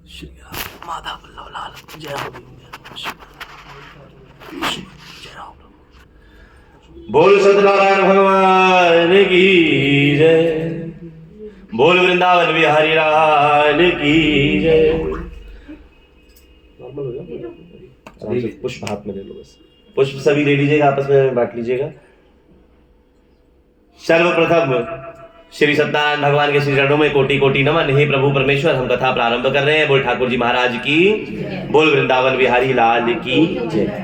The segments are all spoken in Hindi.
श्री माधा वल्लभ लाल जय हो जय हो। बोल सत्यनारायण भगवान की जय। बोल वृंदावन बिहारी लाल की जय। पुष्प हाथ में ले लो बस। पुष्प सभी ले लीजिएगा, आपस में बांट लीजिएगा। सर्वप्रथम श्री सत्यनारायण भगवान के श्री चरणों में कोटि कोटि नमन। हे प्रभु परमेश्वर, हम कथा प्रारंभ कर रहे हैं। बोल ठाकुर जी महाराज की, बोल वृंदावन बिहारी लाल की जय।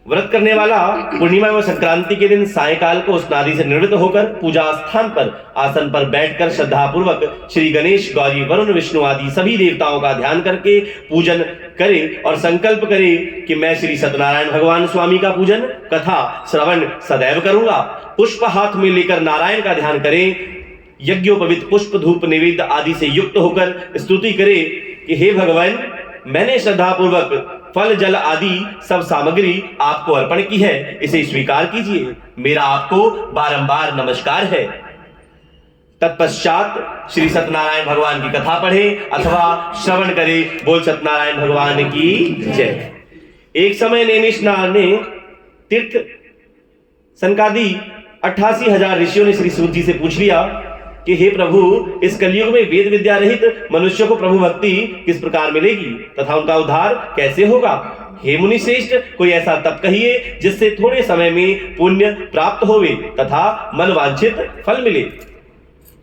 व्रत करने वाला पूर्णिमा व संक्रांति के दिन सायकाल को स्नादि से निवृत्त होकर पूजा स्थान पर आसन पर बैठकर श्रद्धा पूर्वक श्री गणेश, गौरी, वरुण, विष्णु आदि सभी देवताओं का ध्यान करके पूजन करे और संकल्प करे कि मैं श्री सत्यनारायण भगवान स्वामी का पूजन कथा श्रवण सदैव करूंगा। पुष्प हाथ में लेकर नारायण का ध्यान करें। यज्ञोपवीत पुष्प धूप निवेद्य आदि से युक्त होकर स्तुति करे कि हे भगवान, मैंने श्रद्धा पूर्वक फल जल आदि सब सामग्री आपको अर्पण की है, इसे स्वीकार कीजिए। मेरा आपको बारंबार नमस्कार है। तत्पश्चात श्री सत्यनारायण भगवान की कथा पढ़े अथवा श्रवण करे। बोल सत्यनारायण भगवान की जय। एक समय नैमिषारण्य ने तीर्थ सनकादि 88,000 ऋषियों ने श्री सूत जी से पूछ लिया कि हे प्रभु, इस कलयुग में वेद विद्या रहित मनुष्य को प्रभु भक्ति किस प्रकार मिलेगी तथा उनका उद्धार कैसे होगा? हे मुनि श्रेष्ठ, कोई ऐसा तप कहिए जिससे थोड़े समय में पुण्य प्राप्त होवे तथा मनवांछित फल मिले।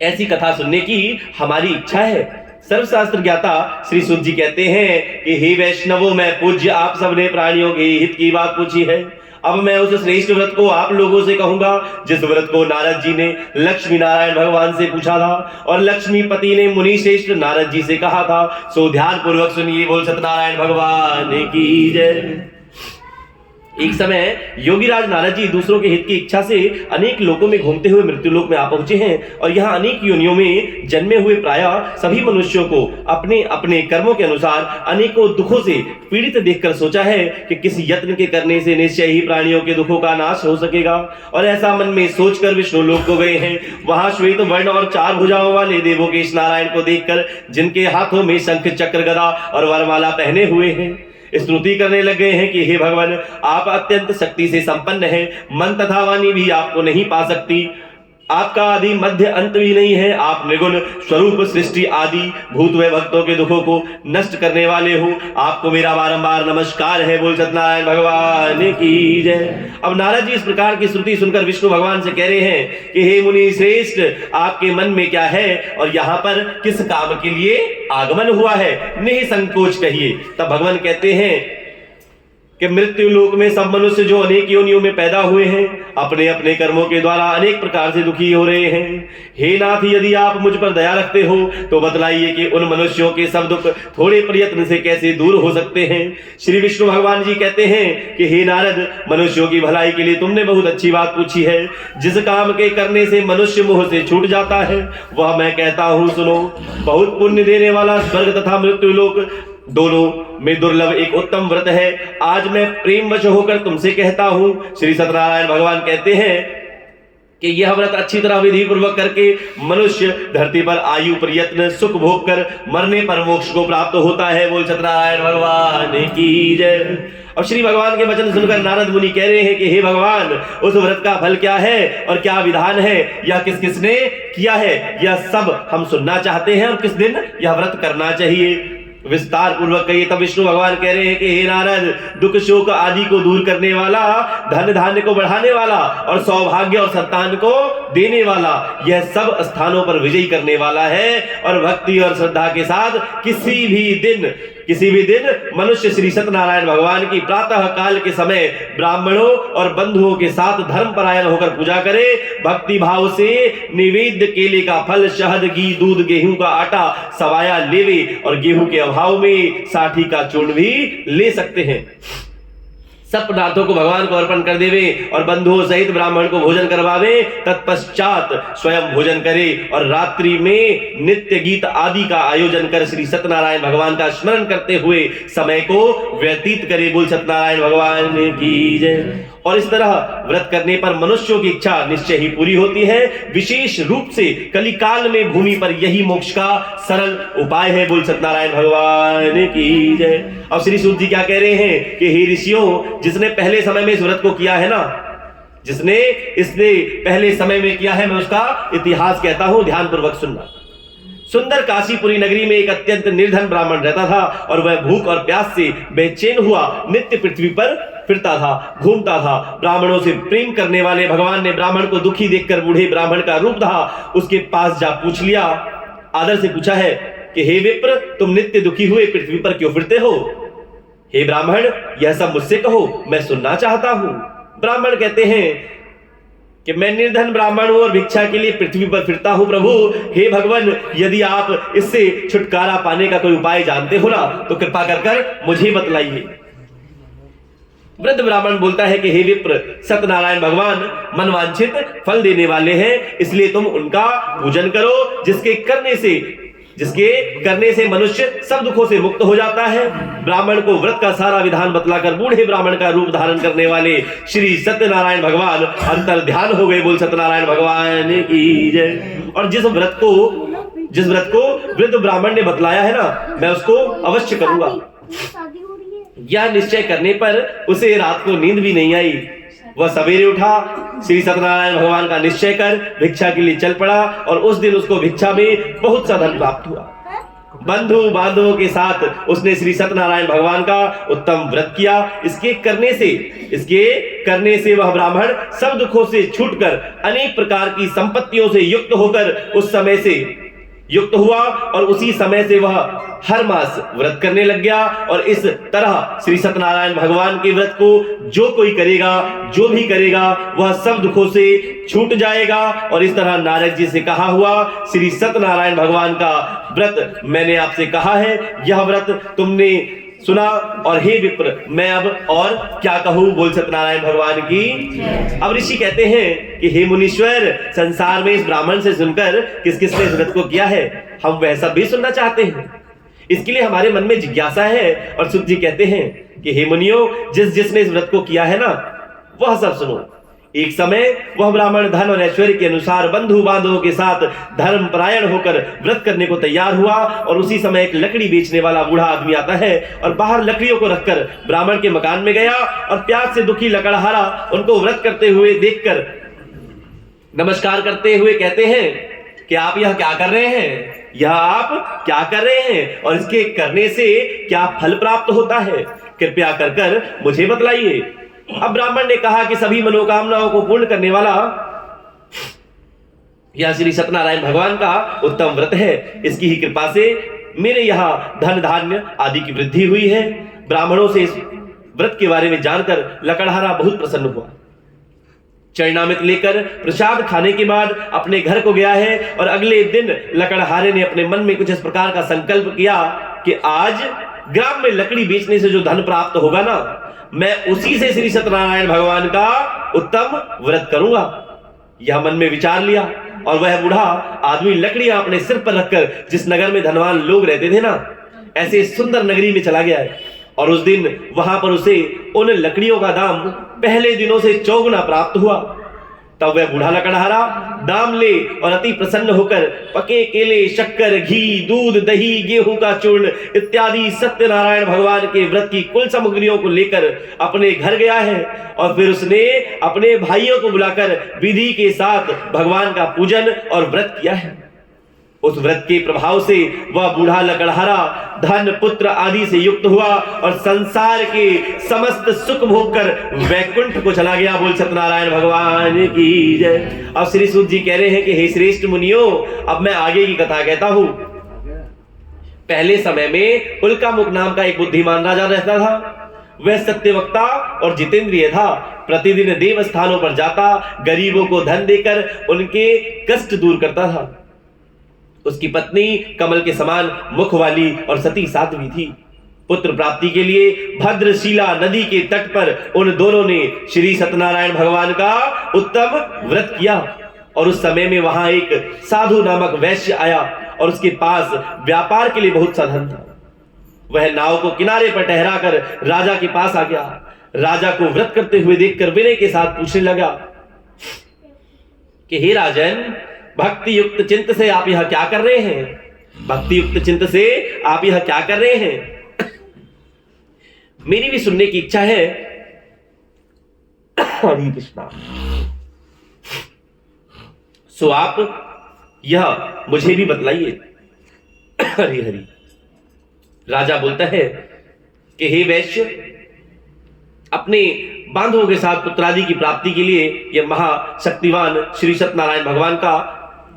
ऐसी कथा सुनने की हमारी इच्छा है। सर्वशास्त्र ज्ञाता श्री सूत जी कहते हैं कि हे वैष्णवों, मैं पूज्य आप सबने प्राणियों के हित की बात पूछी है। अब मैं उस श्रेष्ठ व्रत को आप लोगों से कहूंगा जिस व्रत को नारद जी ने लक्ष्मी नारायण भगवान से पूछा था और लक्ष्मीपति ने मुनि श्रेष्ठ नारद जी से कहा था। सो ध्यान पूर्वक सुनिए। बोल सत्यनारायण भगवान की जय। एक समय योगीराज नारद जी दूसरों के हित की इच्छा से अनेक लोकों में घूमते हुए मृत्युलोक में आ पहुंचे हैं और यहाँ अनेक योनियों में जन्मे हुए प्रायः सभी मनुष्यों को अपने अपने कर्मों के अनुसार अनेकों दुखों से पीड़ित देखकर सोचा है कि किस यत्न के करने से निश्चय ही प्राणियों के दुखों का नाश हो सकेगा। और ऐसा मन में सोचकर विष्णु लोक को गए हैं। वहां श्वेत वर्ण और 4 भुजाओं वाले देवोकेश नारायण को देखकर, जिनके हाथों में शंख चक्र गदा और वरमाला पहने हुए हैं, स्तुति करने लगे हैं कि हे भगवान, आप अत्यंत शक्ति से संपन्न हैं। मन तथा वाणी भी आपको नहीं पा सकती। आपका आदि मध्य अंत भी नहीं है। आप निर्गुण स्वरूप सृष्टि आदि भूत व भक्तों के दुखों को नष्ट करने वाले हो। आपको मेरा बारंबार नमस्कार है। बोल सत्यनारायण भगवान की जय। अब नारद जी इस प्रकार की स्तुति सुनकर विष्णु भगवान से कह रहे हैं कि हे मुनि श्रेष्ठ, आपके मन में क्या है और यहाँ पर किस काम के लिए आगमन हुआ है, निसंकोच कहिए। तब भगवान कहते हैं कि मृत्यु लोक में सब मनुष्य जो अनेक योनियों में पैदा हुए हैं, अपने अपने कर्मों के द्वारा अनेक प्रकार से दुखी हो रहे हैं। हे नाथ, यदि आप मुझ पर दया रखते हो तो बतलाइए कि उन मनुष्यों के सब दुख थोड़े प्रयत्न से कैसे दूर हो सकते हैं। श्री विष्णु भगवान जी कहते हैं कि हे नारद, मनुष्यों की भलाई के लिए तुमने बहुत अच्छी बात पूछी है। जिस काम के करने से मनुष्य मोह से छूट जाता है वह मैं कहता हूँ सुनो। बहुत पुण्य देने वाला स्वर्ग तथा मृत्यु लोक दोनों में दुर्लभ एक उत्तम व्रत है। आज मैं प्रेम वश होकर तुमसे कहता हूं। श्री सत्यनारायण भगवान कहते हैं कि यह व्रत अच्छी तरह विधि पूर्वक करके मनुष्य धरती पर आयु प्रयत्न सुख भोग कर मरने पर मोक्ष को प्राप्त होता है। बोल सत्यनारायण भगवान की जय। और श्री भगवान के वचन सुनकर नारद मुनि कह रहे हैं कि हे भगवान, उस व्रत का फल क्या है और क्या विधान है, यह किस किसने किया है, यह सब हम सुनना चाहते हैं और किस दिन यह व्रत करना चाहिए, विस्तार पूर्वक कहिए। तब विष्णु भगवान कह रहे हैं कि हे नारद, दुख शोक आदि को दूर करने वाला, धन धान्य को बढ़ाने वाला और सौभाग्य और संतान को देने वाला, यह सब स्थानों पर विजयी करने वाला है। और भक्ति और श्रद्धा के साथ किसी भी दिन मनुष्य श्री सत्यनारायण भगवान की प्रातः काल के समय ब्राह्मणों और बंधुओं के साथ धर्म परायण होकर पूजा करे। भक्ति भाव से निवेद्य केले का फल, शहद, घी, दूध, गेहूं का आटा, सवाया लेवे और गेहूं के अभाव में साठी का चूर्ण भी ले सकते हैं। सब पदार्थों को भगवान को अर्पण कर देवे और बंधुओं सहित ब्राह्मण को भोजन करवावे। तत्पश्चात स्वयं भोजन करे और रात्रि में नित्य गीत आदि का आयोजन कर श्री सत्यनारायण भगवान का स्मरण करते हुए समय को व्यतीत करे। बोल सत्यनारायण भगवान की जय। और इस तरह व्रत करने पर मनुष्यों की इच्छा निश्चय ही पूरी होती है। विशेष रूप से कलिकाल में भूमि पर यही मोक्ष का सरल उपाय है। बोल सत्यनारायण भगवान की जय। अब श्री सूत जी क्या कह रहे हैं कि हे ऋषियों, जिसने पहले समय में इस व्रत को किया है ना, जिसने इसने पहले समय में किया है, मैं उसका इतिहास कहता हूं, ध्यान पूर्वक सुनना। सुंदर काशीपुरी नगरी में एक अत्यंत निर्धन ब्राह्मण रहता था और वह भूख और प्यास से बेचैन हुआ नित्य पृथ्वी पर फिरता था, घूमता था। ब्राह्मणों से प्रेम करने वाले भगवान ने ब्राह्मण को दुखी देखकर बूढ़े ब्राह्मण का रूप धरा उसके पास जा पूछ लिया, आदर से पूछा है कि हे विप्र, तुम नित्य दुखी हुए पृथ्वी पर क्यों फिरते हो? हे ब्राह्मण, यह सब मुझसे कहो, मैं सुनना चाहता हूं। ब्राह्मण कहते हैं कि मैं निर्धन ब्राह्मण हूं और भिक्षा के लिए पृथ्वी पर फिरता हूं। प्रभु हे भगवान, यदि आप इससे छुटकारा पाने का कोई उपाय जानते हो ना, तो कृपा कर मुझे बतलाइए। वृद्ध ब्राह्मण बोलता है कि हे विप्र, सत्यनारायण भगवान मनवांछित फल देने वाले हैं, इसलिए तुम उनका पूजन करो, जिसके करने से मनुष्य सब दुखों से मुक्त हो जाता है। ब्राह्मण को व्रत का सारा विधान बतलाकर बूढ़े ब्राह्मण का रूप धारण करने वाले श्री सत्यनारायण भगवान अंतर ध्यान हो गए। बोल सत्यनारायण भगवान की जय। और जिस व्रत को वृद्ध ब्राह्मण ने बतलाया है ना, मैं उसको अवश्य करूंगा। यह निश्चय करने पर उसे रात को नींद भी नहीं आई। वह सवेरे उठा, श्री सत्यनारायण भगवान का निश्चय कर भिक्षा के लिए चल पड़ा और उस दिन उसको भिक्षा में बहुत सा धन प्राप्त हुआ। बंधु बांधवों के साथ उसने श्री सत्यनारायण भगवान का उत्तम व्रत किया। इसके करने से वह ब्राह्मण सब दुखों से छूटकर अनेक प्रकार की संपत्तियों से युक्त होकर उस समय से युक्त हुआ और उसी समय से वह हर मास व्रत करने लग गया। और इस तरह श्री सत्यनारायण भगवान के व्रत को जो कोई करेगा, जो भी करेगा, वह सब दुखों से छूट जाएगा। और इस तरह नारद जी से कहा हुआ श्री सत्यनारायण भगवान का व्रत मैंने आपसे कहा है, यह व्रत तुमने सुना। और हे विप्र, मैं अब और क्या कहूं? बोल सत्यनारायण भगवान की। अब ऋषि कहते हैं कि हे मुनीश्वर, संसार में इस ब्राह्मण से सुनकर किस किसने इस व्रत को किया है, हम वह सब भी सुनना चाहते हैं। इसके लिए हमारे मन में जिज्ञासा है। और सुत जी कहते हैं कि हे मुनियों, जिसने इस व्रत को किया है ना, वह सब सुनो। एक समय वह ब्राह्मण धन और ऐश्वर्य के अनुसार बंधु बांधवों के साथ धर्म परायण होकर व्रत करने को तैयार हुआ। और उसी समय एक लकड़ी बेचने वाला बूढ़ा आदमी आता है और बाहर लकड़ियों को रखकर ब्राह्मण के मकान में गया और प्यास से दुखी लकड़हारा उनको व्रत करते हुए देखकर नमस्कार करते हुए कहते हैं कि आप यह क्या कर रहे हैं? यह आप क्या कर रहे हैं और इसके करने से क्या फल प्राप्त होता है? कृपया कर मुझे बतलाइए। अब ब्राह्मण ने कहा कि सभी मनोकामनाओं को पूर्ण करने वाला यह श्री सत्यनारायण भगवान का उत्तम व्रत है। इसकी ही कृपा से मेरे यहाँ धन धान्य आदि की वृद्धि हुई है। ब्राह्मणों से इस व्रत के बारे में जानकर लकड़हारा बहुत प्रसन्न हुआ। चरणामृत लेकर प्रसाद खाने के बाद अपने घर को गया है और अगले दिन लकड़हारे ने अपने मन में कुछ इस प्रकार का संकल्प किया कि आज ग्राम में लकड़ी बेचने से जो धन प्राप्त होगा ना, मैं उसी से श्री सत्यनारायण भगवान का उत्तम व्रत करूंगा। यह मन में विचार लिया और वह बूढ़ा आदमी लकड़ियां अपने सिर पर रखकर जिस नगर में धनवान लोग रहते थे ना, ऐसे सुंदर नगरी में चला गया है। और उस दिन वहां पर उसे उन लकड़ियों का दाम पहले दिनों से 4 गुना प्राप्त हुआ। तब वह बूढ़ा लकड़हारा दाम ले और अति प्रसन्न होकर पके केले, शक्कर, घी, दूध, दही, गेहूं का चूर्ण इत्यादि सत्यनारायण भगवान के व्रत की कुल सामग्रियों को लेकर अपने घर गया है। और फिर उसने अपने भाइयों को बुलाकर विधि के साथ भगवान का पूजन और व्रत किया है। उस व्रत के प्रभाव से वह बूढ़ा लकड़हारा धन, पुत्र आदि से युक्त हुआ और संसार के समस्त सुख भोग कर वैकुंठ को चला गया। बोल सत्यनारायण भगवान की जय। अब श्री सूत जी कह रहे हैं कि हे श्रेष्ठ मुनियों, अब मैं आगे की कथा कहता हूं। पहले समय में उल्कामुख नाम का एक बुद्धिमान राजा रहता था। वह सत्यवक्ता और जितेंद्रिय था। प्रतिदिन देव स्थानों पर जाता, गरीबों को धन देकर उनके कष्ट दूर करता था। उसकी पत्नी कमल के समान मुख वाली और सती साध्वी थी। पुत्र प्राप्ति के लिए भद्रशिला नदी के तट पर उन दोनों ने श्री सत्यनारायण भगवान का उत्तम व्रत किया। और उस समय में वहां एक साधु नामक वैश्य आया और उसके पास व्यापार के लिए बहुत सा धन था। वह नाव को किनारे पर ठहराकर राजा के पास आ गया। राजा को व्रत करते हुए देखकर विनय के साथ पूछने लगा कि हे राजन, भक्ति युक्त चिंत से आप यह क्या कर रहे हैं? भक्ति युक्त चिंत से आप यह क्या कर रहे हैं? मेरी भी सुनने की इच्छा है। हरे कृष्णा। सो आप यह मुझे भी बतलाइए। हरि हरि। राजा बोलता है कि हे वैश्य, अपने बांधवों के साथ पुत्रादि की प्राप्ति के लिए यह महाशक्तिवान श्री सत्यनारायण भगवान का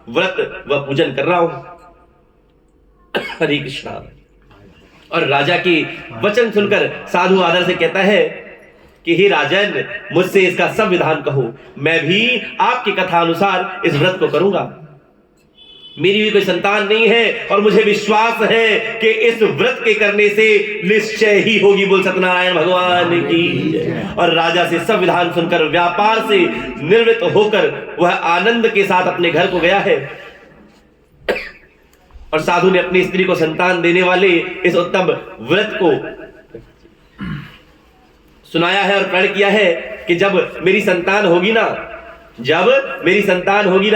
व्रत व पूजन कर रहा हूं। हरे कृष्णा। और राजा के वचन सुनकर साधु आदर से कहता है कि हे राजन, मुझसे इसका सब विधान कहो, मैं भी आपकी कथा अनुसार इस व्रत को करूंगा। मेरी भी कोई संतान नहीं है और मुझे विश्वास है कि इस व्रत के करने से निश्चय ही होगी। बोल सत्यनारायण भगवान की। और राजा से सब विधान सुनकर व्यापार से निवृत्त होकर वह आनंद के साथ अपने घर को गया है। और साधु ने अपनी स्त्री को संतान देने वाले इस उत्तम व्रत को सुनाया है और प्रण किया है कि जब मेरी संतान होगी ना,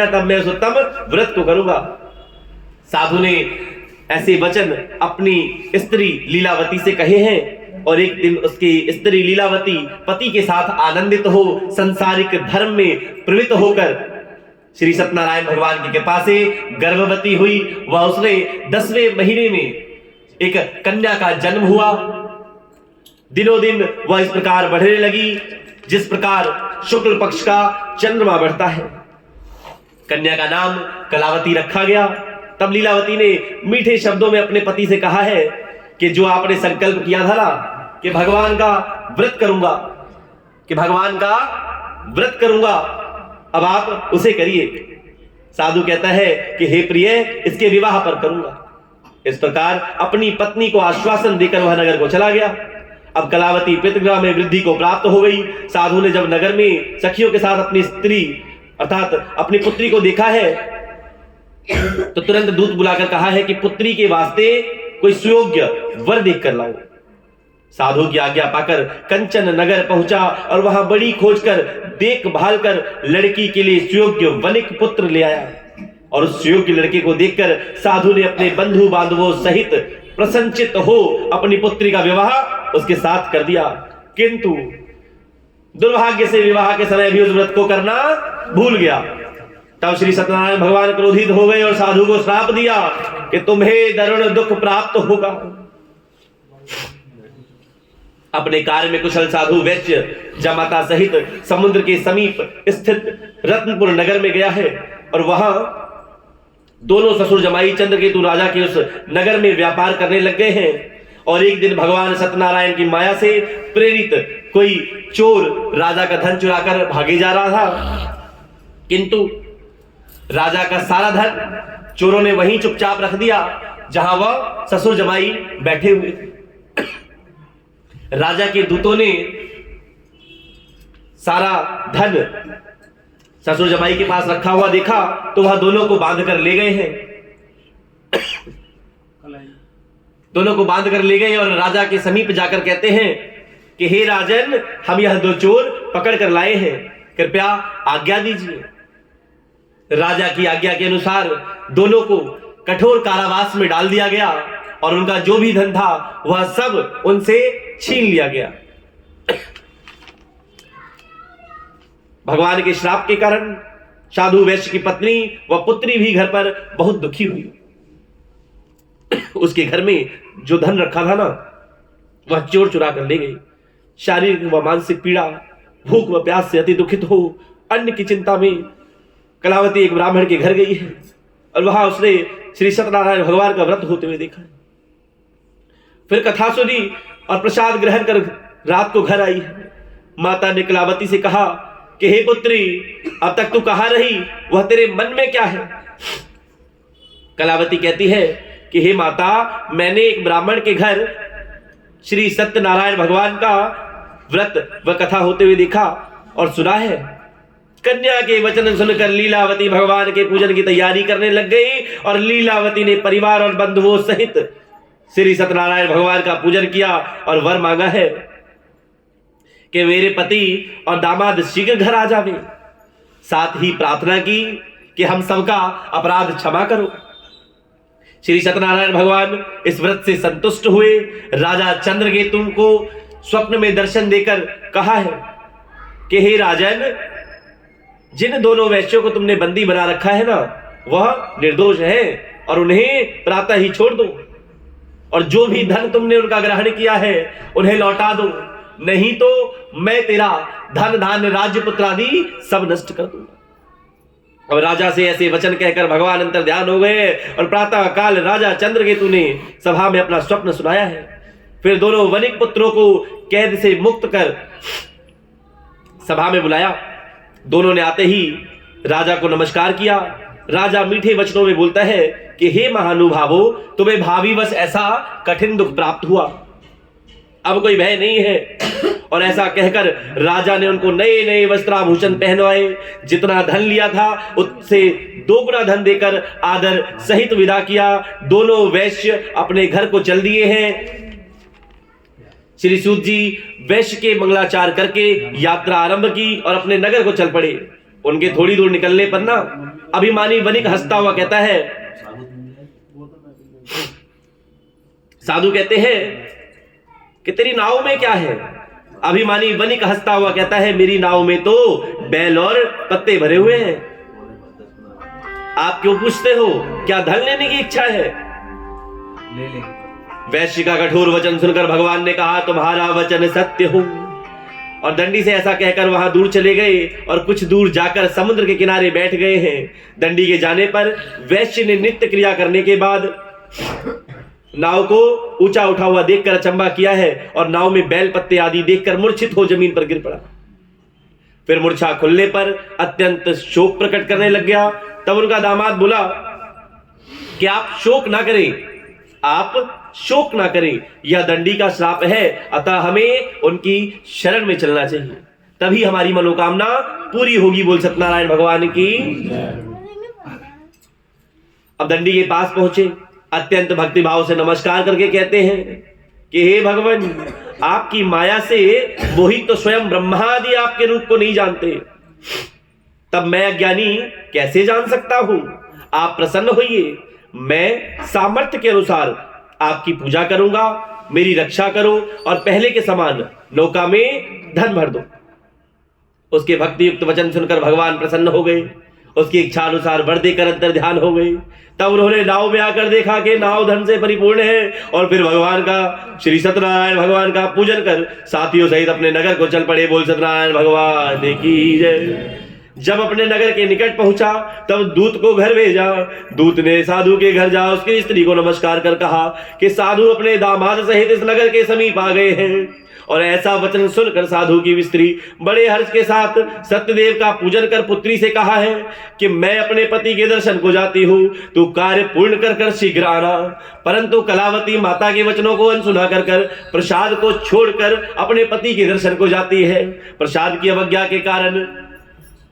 तब मैं उस उत्तम व्रत को करूंगा। साधु ने ऐसे वचन अपनी स्त्री लीलावती से कहे हैं। और एक दिन उसकी स्त्री लीलावती पति के साथ आनंदित हो संसारिक धर्म में प्रवृत्त होकर श्री सत्यनारायण भगवान की कृपा से गर्भवती हुई। वह उसने 10वें महीने में एक कन्या का जन्म हुआ। दिनों दिन वह इस प्रकार बढ़ने लगी जिस प्रकार शुक्ल पक्ष का चंद्रमा बढ़ता है। कन्या का नाम कलावती रखा गया। तब लीलावती ने मीठे शब्दों में अपने पति से कहा है कि जो आपने संकल्प किया था ना कि भगवान का व्रत करूंगा, अब आप उसे करिए। साधु कहता है कि हे प्रिय, इसके विवाह पर करूंगा। इस प्रकार अपनी पत्नी को आश्वासन देकर वह नगर को चला गया। अब कलावती पितृगृह में वृद्धि को प्राप्त हो गई। साधु ने जब नगर में सखियों के साथ अपनी स्त्री अर्थात अपनी पुत्री को देखा है तो तुरंत दूत बुलाकर कहा है कि पुत्री के वास्ते कोई सुयोग्य वर देख कर लाओ। साधु की आज्ञा पाकर कंचन नगर पहुंचा और वहां बड़ी खोज कर देखभाल कर लड़की के लिए सुयोग्य वनिक पुत्र ले आया। और उस सुयोग्य लड़के को देखकर साधु ने अपने बंधु बांधवों सहित प्रसन्नचित्त हो अपनी पुत्री का विवाह उसके साथ कर दिया। किंतु दुर्भाग्य से विवाह के समय भी उस व्रत को करना भूल गया। तब श्री सत्यनारायण भगवान क्रोधित हो गए और साधु को श्राप दिया कि तुम्हें दारुण दुख प्राप्त होगा। अपने कार्य में कुशल साधु वैश्य जमाता सहित समुद्र के समीप स्थित रत्नपुर नगर में गया है। और वहां दोनों ससुर जमाई चंद्रकेतु राजा के उस नगर में व्यापार करने लग गए हैं। और एक दिन भगवान सत्यनारायण की माया से प्रेरित कोई चोर राजा का धन चुराकर भागे जा रहा था। किंतु राजा का सारा धन चोरों ने वहीं चुपचाप रख दिया जहां वह ससुर जमाई बैठे हुए थे। राजा के दूतों ने सारा धन ससुर जमाई के पास रखा हुआ देखा तो वह दोनों को बांध कर ले गए हैं। दोनों को बांध कर ले गए और राजा के समीप जाकर कहते हैं कि हे राजन, हम यह दो चोर पकड़ कर लाए हैं, कृपया आज्ञा दीजिए। राजा की आज्ञा के अनुसार दोनों को कठोर कारावास में डाल दिया गया और उनका जो भी धन था वह सब उनसे छीन लिया गया। भगवान के श्राप के कारण साधु वैश्य की पत्नी व पुत्री भी घर पर बहुत दुखी हुई। उसके घर में जो धन रखा था ना वह चोर चुरा कर ले गई। शारीरिक व मानसिक पीड़ा, भूख व प्यास से अति दुखित हो अन्न की चिंता में कलावती एक ब्राह्मण के घर गई है और वहां उसने श्री सत्यनारायण भगवान का व्रत होते हुए देखा। फिर कथा सुनी और प्रसाद ग्रहण कर रात को घर आई है। माता ने कलावती से कहा कि हे पुत्री, अब तक तू कहां रही, वह तेरे मन में क्या है? कलावती कहती है कि हे माता, मैंने एक ब्राह्मण के घर श्री सत्यनारायण भगवान का व्रत व कथा होते हुए देखा और सुना है। कन्या के वचन सुनकर लीलावती भगवान के पूजन की तैयारी करने लग गई और लीलावती ने परिवार और बंधुओं सहित श्री सत्यनारायण भगवान का पूजन किया और वर मांगा है। कि मेरे पति और दामाद शीघ्र घर आ जावे। साथ ही प्रार्थना की कि हम सबका अपराध क्षमा करो। श्री सत्यनारायण भगवान इस व्रत से संतुष्ट हुए। राजा चंद्रकेतु को स्वप्न में दर्शन देकर कहा है कि हे राजन, जिन दोनों वैश्यों को तुमने बंदी बना रखा है ना, वह निर्दोष है और उन्हें प्रातः ही छोड़ दो, और जो भी धन तुमने उनका ग्रहण किया है उन्हें लौटा दो, नहीं तो मैं तेरा धन धान्य राज्य पुत्र आदि सब नष्ट कर दूंगा। अब राजा से ऐसे वचन कहकर भगवान अंतर ध्यान हो गए और प्रातः काल राजा चंद्रकेतु ने सभा में अपना स्वप्न सुनाया है। फिर दोनों वनिक पुत्रों को कैद से मुक्त कर सभा में बुलाया। दोनों ने आते ही राजा को नमस्कार किया। राजा मीठे वचनों में बोलता है कि हे महानुभावो, तुम्हें भावीवश ऐसा कठिन दुख प्राप्त हुआ, अब कोई भय नहीं है। और ऐसा कहकर राजा ने उनको नए नए वस्त्राभूषण पहनवाए। जितना धन लिया था उससे 2 गुना धन देकर आदर सहित विदा किया। दोनों वैश्य अपने घर को चल दिए हैं। श्री सूत जी वैश्य के मंगलाचार करके यात्रा आरंभ की और अपने नगर को चल पड़े। उनके थोड़ी दूर निकलने पर ना अभिमानी वनिक हंसता हुआ कहता है, साधु कहते हैं कि तेरी नाव में क्या है? अभिमानी वनिक हंसता हुआ कहता है, मेरी नाव में तो बैल और पत्ते भरे हुए हैं। आप क्यों पूछते हो? क्या धन लेने की इच्छा है? ले ले। वैश्य का कठोर वचन सुनकर भगवान ने कहा, तुम्हारा वचन सत्य हो। और दंडी से ऐसा कहकर वहां दूर चले गए और कुछ दूर जाकर समुद्र के किनारे बैठ गए हैं। दंडी के जाने पर वैश्य ने नित्य क्रिया करने के बाद नाव को ऊंचा उठा हुआ देखकर अचंबा किया है और नाव में बैल पत्ते आदि देखकर मूर्छित हो जमीन पर गिर पड़ा। फिर मूर्छा खुलने पर अत्यंत शोक प्रकट करने लग गया। तब उनका दामाद बोला कि आप शोक ना करें, आप शोक ना करें, यह दंडी का श्राप है, अतः हमें उनकी शरण में चलना चाहिए, तभी हमारी मनोकामना पूरी होगी। बोल सत्यनारायण भगवान की। अब दंडी के पास पहुंचे, अत्यंत भक्तिभाव से नमस्कार करके कहते हैं कि हे भगवान, आपकी माया से मोहित तो स्वयं ब्रह्मा आदि आपके रूप को नहीं जानते, तब मैं अज्ञानी कैसे जान सकता हूं? आप प्रसन्न होइए, मैं सामर्थ्य के अनुसार आपकी पूजा करूंगा, मेरी रक्षा करो और पहले के समान नौका में धन भर दो। उसके भक्ति युक्त वचन सुनकर भगवान प्रसन्न हो गए। उसकी इच्छा अनुसार वर देकर अंतर ध्यान हो गए। तब उन्होंने नाव में आकर देखा कि नाव धन से परिपूर्ण है और फिर भगवान का, श्री सत्यनारायण भगवान का पूजन कर साथियों सहित अपने नगर को चल पड़े। बोल सत्यनारायण भगवान की जय। जब अपने नगर के निकट पहुंचा तब दूत को घर भेजा। दूत ने साधु के घर जा उसकी स्त्री को नमस्कार कर कहा कि साधु अपने दामाद सहित इस नगर के समीप आ गए हैं। और ऐसा वचन सुनकर साधु की स्त्री बड़े हर्ष के साथ सत्यदेव का पूजन कर पुत्री से कहा है कि मैं अपने पति के दर्शन को जाती हूँ, तू कार्य पूर्ण कर कर शीघ्र आना। परंतु कलावती माता के वचनों को अनसुना कर कर प्रसाद को छोड़कर अपने पति के दर्शन को जाती है। प्रसाद की अवज्ञा के कारण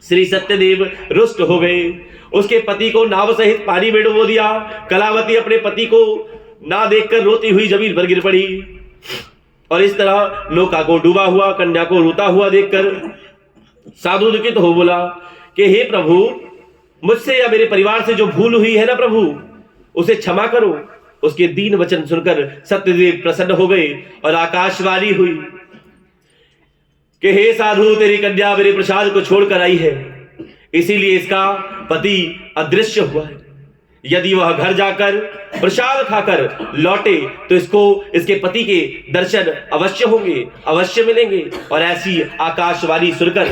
श्री सत्यदेव रुष्ट हो गए। उसके पति को नाव सहित पानी में डुबो दिया। कलावती अपने पति को ना देखकर रोती हुई जमीन पर गिर पड़ी और इस तरह नौका को डूबा हुआ कन्या को रोता हुआ देखकर साधु दुखित हो बोला कि हे प्रभु, मुझसे या मेरे परिवार से जो भूल हुई है ना प्रभु, उसे क्षमा करो। उसके दीन वचन सुनकर सत्यदेव प्रसन्न हो गए और आकाशवाणी हुई कि हे साधु, तेरी कन्या मेरे प्रसाद को छोड़कर आई है, इसीलिए इसका पति अदृश्य हुआ है। यदि वह घर जाकर प्रसाद खाकर लौटे तो इसको इसके पति के दर्शन अवश्य होंगे, अवश्य मिलेंगे। और ऐसी आकाशवाणी सुनकर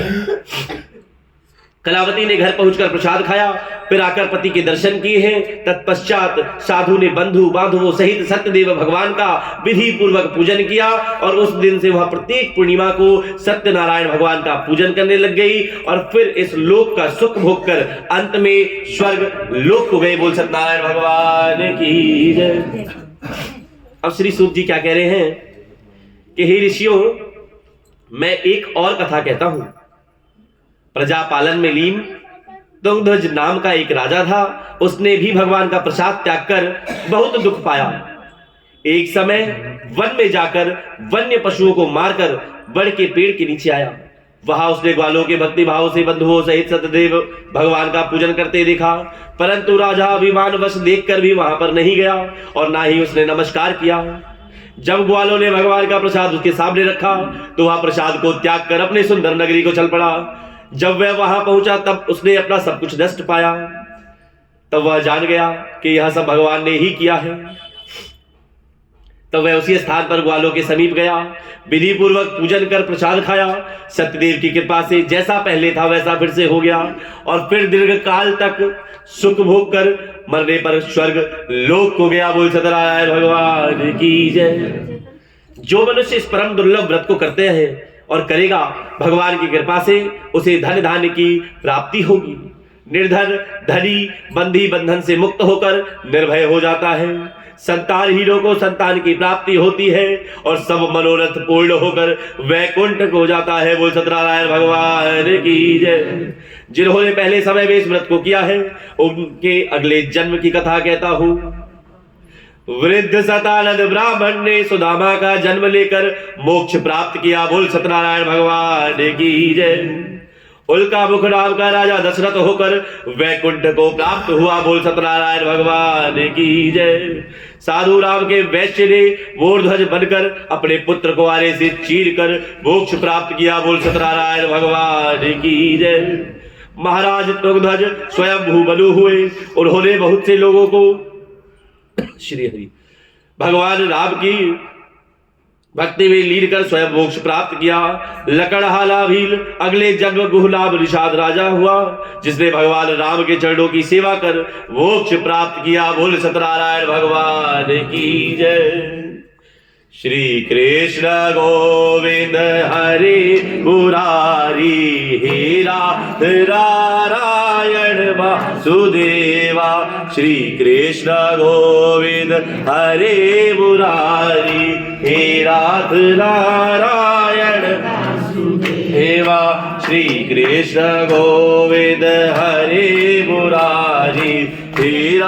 कलावती ने घर पहुंचकर प्रसाद खाया, फिर आकर पति के दर्शन किए हैं। तत्पश्चात साधु ने बंधु बांधवों सहित सत्यदेव भगवान का विधि पूर्वक पूजन किया और उस दिन से वह प्रत्येक पूर्णिमा को सत्यनारायण भगवान का पूजन करने लग गई और फिर इस लोक का सुख भोग कर अंत में स्वर्ग लोक को गए। बोल सत्यनारायण भगवान की जय। अब श्री सूत जी क्या कह रहे हैं कि हे ऋषियों, मैं एक और कथा कहता हूं। प्रजा पालन में लीन तुंगध्वज नाम का एक राजा था। उसने भी भगवान का प्रसाद त्याग कर बहुत दुख पाया। एक समय वन में जाकर वन्य पशुओं को मारकर बड़ के पेड़ के नीचे आया। वहां उसने ग्वालों के भक्ति भाव से बंधुओं सहित सतदेव भगवान का पूजन करते देखा, परंतु राजा अभिमानवश देखकर भी वहां पर नहीं गया और ना ही उसने नमस्कार किया। जब ग्वालों ने भगवान का प्रसाद उसके सामने रखा तो वह प्रसाद को त्याग कर अपने सुंदर नगरी को चल पड़ा। जब वह वहां पहुंचा तब उसने अपना सब कुछ नष्ट पाया। तब वह जान गया कि यह सब भगवान ने ही किया है। तब वह उसी स्थान पर ग्वालों के समीप गया, विधि पूर्वक पूजन कर प्रसाद खाया। सत्यदेव की कृपा से जैसा पहले था वैसा फिर से हो गया और फिर दीर्घ काल तक सुख भोग कर मरने पर स्वर्ग लोक को गया। बोल सत्यनारायण भगवान की जय। जो मनुष्य इस परम दुर्लभ व्रत को करते हैं और करेगा, भगवान की कृपा से उसे धन धान्य की प्राप्ति होगी। निर्धन धनी बंधी बंधन से मुक्त होकर निर्भय हो जाता है। संतानहीनों को संतान की प्राप्ति होती है और सब मनोरथ पूर्ण होकर वैकुंठ हो जाता है। बोल सत्यनारायण भगवान की जय। जिन्होंने पहले समय में इस व्रत को किया है उनके अगले जन्म की कथा कहता हूं। वृद्ध सतानंद ब्राह्मण ने सुदामा का जन्म लेकर मोक्ष प्राप्त किया। बोल सत्यनारायण भगवान की जय। उल्का मुख नाम का राजा दशरथ होकर वैकुंठ को प्राप्त हुआ। बोल सत्यनारायण भगवान की जय। साधु राम के वैश्य ने मोरध्वज बनकर अपने पुत्र को आरे से चीर कर मोक्ष प्राप्त किया। बोल सत्यनारायण भगवान की जय। महाराज तुंगध्वज स्वयं भूबलु हुए। उन्होंने बहुत से लोगों को श्री हरि भगवान राम की भक्ति में लीन कर स्वयं मोक्ष प्राप्त किया। लकड़हाला भील अगले जन्म गुहलाभ निषाद राजा हुआ, जिसने भगवान राम के चरणों की सेवा कर मोक्ष प्राप्त किया। बोल सत्यनारायण भगवान की जय। श्री कृष्ण गोविंद हरि मुरारी हे नारायण वासुदेवा। श्री कृष्ण गोविंद हरे मुरारी हे नारायण वासुदेवा। श्री कृष्ण गोविंद हरे मुरारी हे